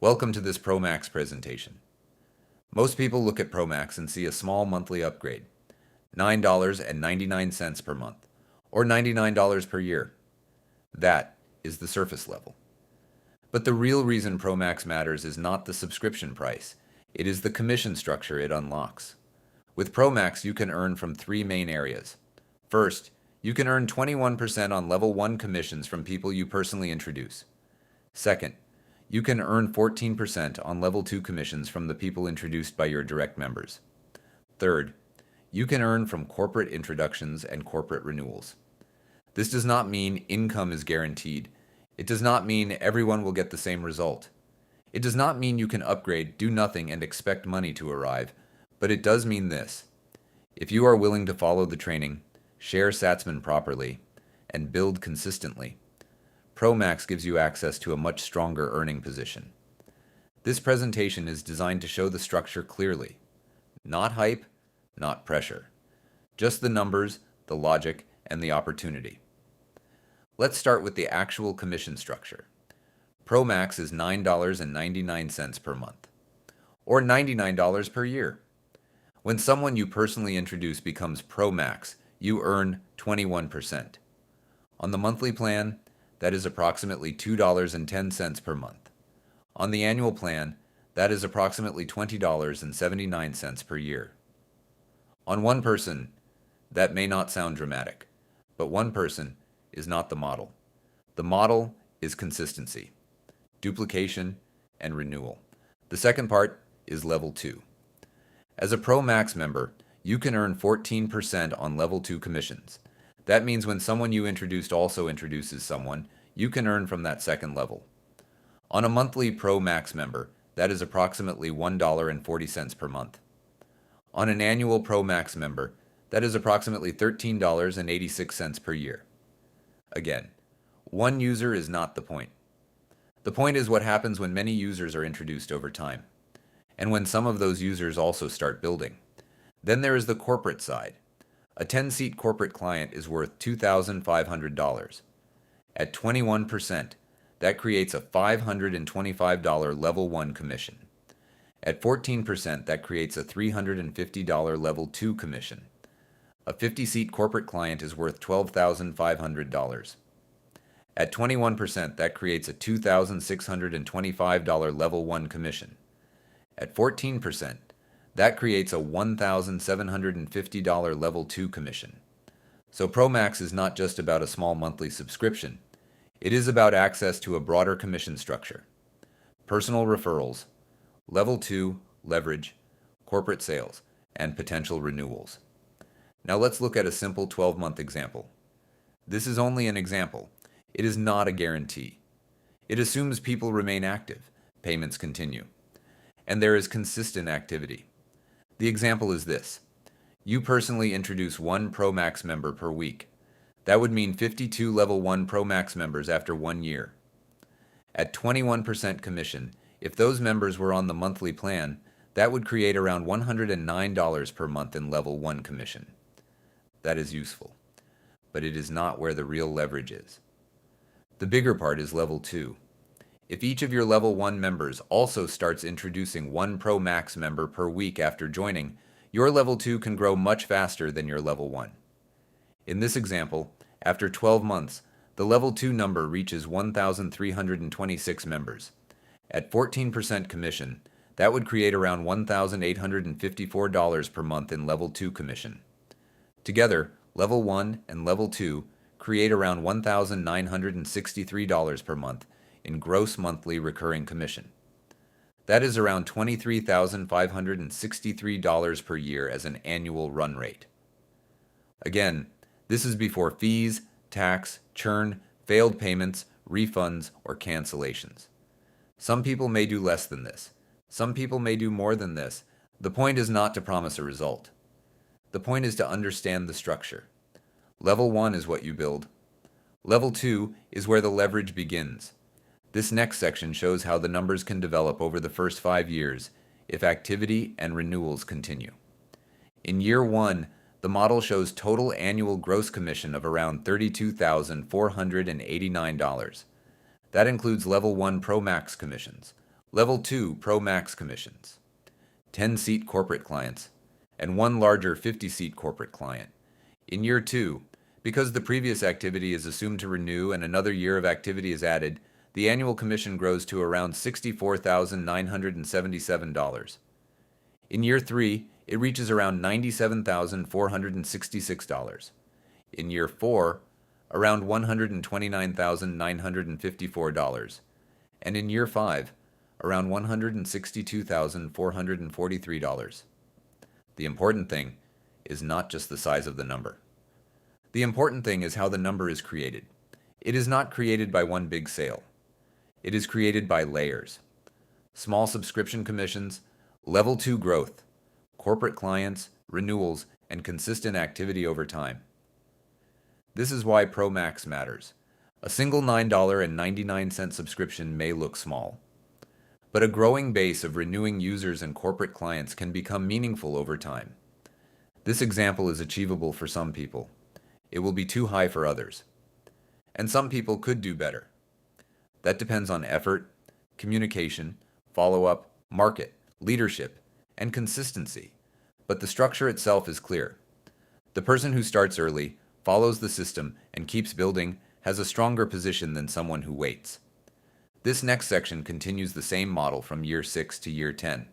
Welcome to this Pro Max presentation. Most people look at Pro Max and see a small monthly upgrade, $9.99 per month, or $99 per year. That is the surface level. But the real reason Pro Max matters is not the subscription price, it is the commission structure it unlocks. With Pro Max, you can earn from three main areas. First, you can earn 21% on level 1 commissions from people you personally introduce. Second, you can earn 14% on level 2 commissions from the people introduced by your direct members. Third, you can earn from corporate introductions and corporate renewals. This does not mean income is guaranteed. It does not mean everyone will get the same result. It does not mean you can upgrade, do nothing, and expect money to arrive. But it does mean this. If you are willing to follow the training, share Satsman properly, and build consistently, Pro Max gives you access to a much stronger earning position. This presentation is designed to show the structure clearly. Not hype, not pressure. Just the numbers, the logic, and the opportunity. Let's start with the actual commission structure. Pro Max is $9.99 per month, or $99 per year. When someone you personally introduce becomes Pro Max, you earn 21%. On the monthly plan, that is approximately $2.10 per month. On the annual plan, that is approximately $20.79 per year. On one person, that may not sound dramatic, but one person is not the model. The model is consistency, duplication, and renewal. The second part is level 2. As a Pro Max member, you can earn 14% on level 2 commissions. That means when someone you introduced also introduces someone, you can earn from that second level. On a monthly Pro Max member, that is approximately $1.40 per month. On an annual Pro Max member, that is approximately $13.86 per year. Again, one user is not the point. The point is what happens when many users are introduced over time, and when some of those users also start building. Then there is the corporate side. A 10-seat corporate client is worth $2,500. At 21%, that creates a $525 level 1 commission. At 14%, that creates a $350 level 2 commission. A 50-seat corporate client is worth $12,500. At 21%, that creates a $2,625 level 1 commission. At 14%, that creates a $1,750 level 2 commission. So Pro Max is not just about a small monthly subscription. It is about access to a broader commission structure. Personal referrals, level 2, leverage, corporate sales, and potential renewals. Now let's look at a simple 12-month example. This is only an example. It is not a guarantee. It assumes people remain active, payments continue, and there is consistent activity. The example is this. You personally introduce one Pro Max member per week. That would mean 52 level 1 Pro Max members after 1 year. At 21% commission, if those members were on the monthly plan, that would create around $109 per month in level 1 commission. That is useful, but it is not where the real leverage is. The bigger part is level 2. If each of your level 1 members also starts introducing one Pro Max member per week after joining, your level 2 can grow much faster than your level 1. In this example, after 12 months, the level 2 number reaches 1,326 members. At 14% commission, that would create around $1,854 per month in level 2 commission. Together, level 1 and level 2 create around $1,963 per month in gross monthly recurring commission. That is around $23,563 per year as an annual run rate. Again, this is before fees, tax, churn, failed payments, refunds, or cancellations. Some people may do less than this. Some people may do more than this. The point is not to promise a result. The point is to understand the structure. Level 1 is what you build. Level 2 is where the leverage begins. This next section shows how the numbers can develop over the first 5 years if activity and renewals continue. In year 1, the model shows total annual gross commission of around $32,489. That includes level 1 Pro Max commissions, Level 2 Pro Max commissions. 10-seat corporate clients, and one larger 50-seat corporate client. In year 2, because the previous activity is assumed to renew and another year of activity is added, the annual commission grows to around $64,977. In year 3, it reaches around $97,466. In year 4, around $129,954. And in year 5, around $162,443. The important thing is not just the size of the number. The important thing is how the number is created. It is not created by one big sale. It is created by layers. Small subscription commissions, level 2 growth, corporate clients, renewals, and consistent activity over time. This is why Pro Max matters. A single $9.99 subscription may look small, but a growing base of renewing users and corporate clients can become meaningful over time. This example is achievable for some people. It will be too high for others. And some people could do better. That depends on effort, communication, follow-up, market, leadership, and consistency. But the structure itself is clear. The person who starts early, follows the system, and keeps building has a stronger position than someone who waits. This next section continues the same model from year 6 to year 10.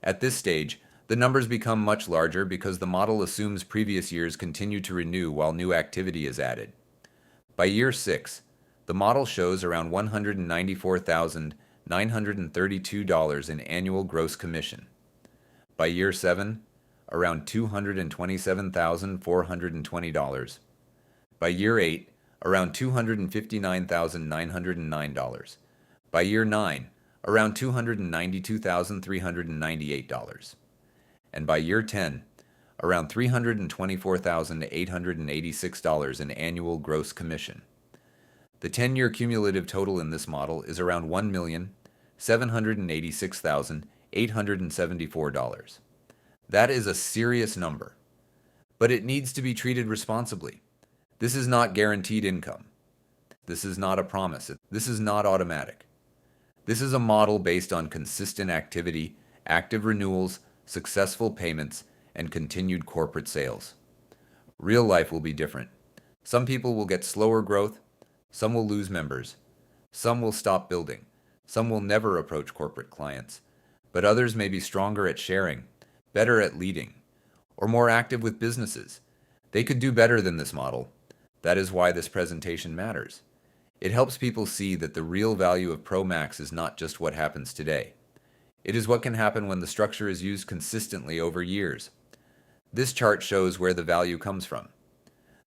At this stage, the numbers become much larger because the model assumes previous years continue to renew while new activity is added. By year 6, the model shows around $194,932 in annual gross commission. By year 7, around $227,420. By year 8, around $259,909. By year 9, around $292,398. And by year 10, around $324,886 in annual gross commission. The 10-year cumulative total in this model is around $1,786,874. That is a serious number, but it needs to be treated responsibly. This is not guaranteed income. This is not a promise. This is not automatic. This is a model based on consistent activity, active renewals, successful payments, and continued corporate sales. Real life will be different. Some people will get slower growth, some will lose members, some will stop building, some will never approach corporate clients, but others may be stronger at sharing, better at leading, or more active with businesses. They could do better than this model. That is why this presentation matters. It helps people see that the real value of Pro Max is not just what happens today. It is what can happen when the structure is used consistently over years. This chart shows where the value comes from.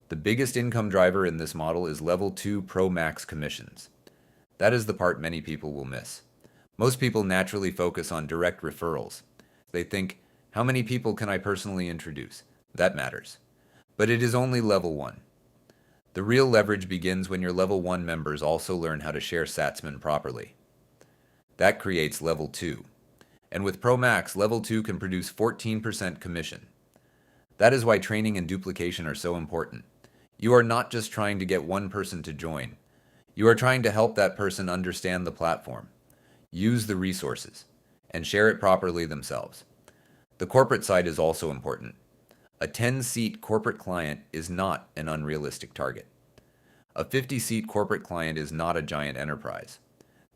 The biggest income driver in this model is level 2 Pro Max commissions. That is the part many people will miss. Most people naturally focus on direct referrals. They think, how many people can I personally introduce? That matters. But it is only level 1. The real leverage begins when your level 1 members also learn how to share Satsman properly. That creates level 2. And with Pro Max, level 2 can produce 14% commission. That is why training and duplication are so important. You are not just trying to get one person to join. You are trying to help that person understand the platform, use the resources, and share it properly themselves. The corporate side is also important. A 10-seat corporate client is not an unrealistic target. A 50-seat corporate client is not a giant enterprise.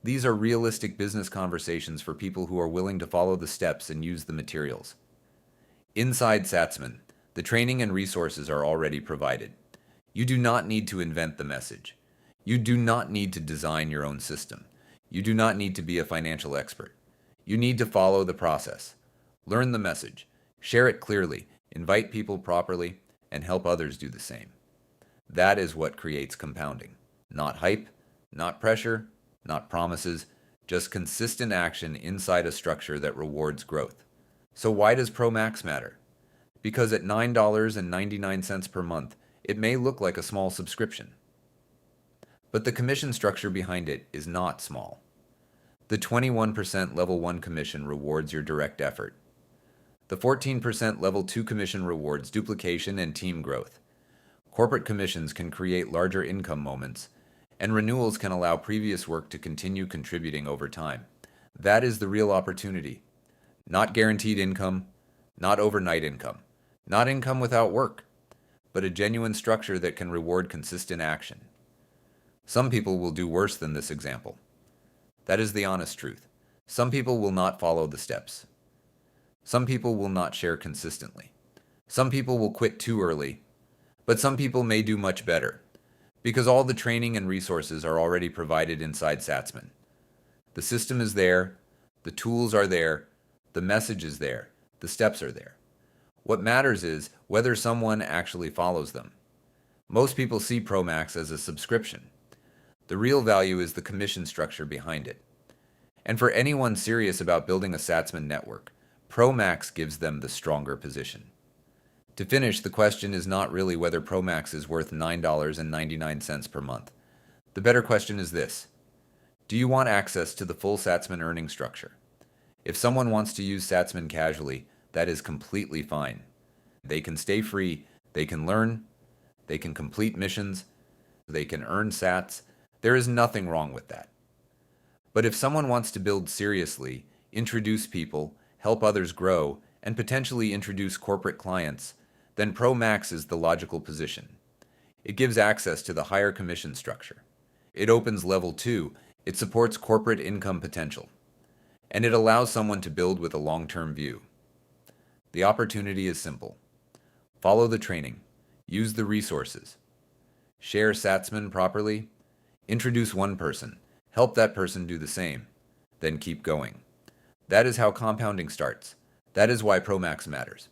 These are realistic business conversations for people who are willing to follow the steps and use the materials. Inside Satsman, the training and resources are already provided. You do not need to invent the message. You do not need to design your own system. You do not need to be a financial expert. You need to follow the process. Learn the message. Share it clearly. Invite people properly, and help others do the same. That is what creates compounding. Not hype, not pressure, not promises, just consistent action inside a structure that rewards growth. So why does Pro Max matter? Because at $9.99 per month, it may look like a small subscription. But the commission structure behind it is not small. The 21% level 1 commission rewards your direct effort. The 14% level 2 commission rewards duplication and team growth. Corporate commissions can create larger income moments, and renewals can allow previous work to continue contributing over time. That is the real opportunity. Not guaranteed income, not overnight income, not income without work, but a genuine structure that can reward consistent action. Some people will do worse than this example. That is the honest truth. Some people will not follow the steps. Some people will not share consistently. Some people will quit too early, but some people may do much better, because all the training and resources are already provided inside Satsman. The system is there, the tools are there, the message is there, the steps are there. What matters is whether someone actually follows them. Most people see Pro Max as a subscription. The real value is the commission structure behind it. And for anyone serious about building a Satsman network, Pro Max gives them the stronger position. To finish, the question is not really whether Pro Max is worth $9.99 per month. The better question is this: do you want access to the full Satsman earning structure? If someone wants to use Satsman casually, that is completely fine. They can stay free, they can learn, they can complete missions, they can earn sats. There is nothing wrong with that. But if someone wants to build seriously, introduce people, help others grow, and potentially introduce corporate clients, then Pro Max is the logical position. It gives access to the higher commission structure. It opens level 2, it supports corporate income potential, and it allows someone to build with a long-term view. The opportunity is simple. Follow the training, use the resources, share Satsman properly, introduce one person, help that person do the same, then keep going. That is how compounding starts. That is why Pro Max matters.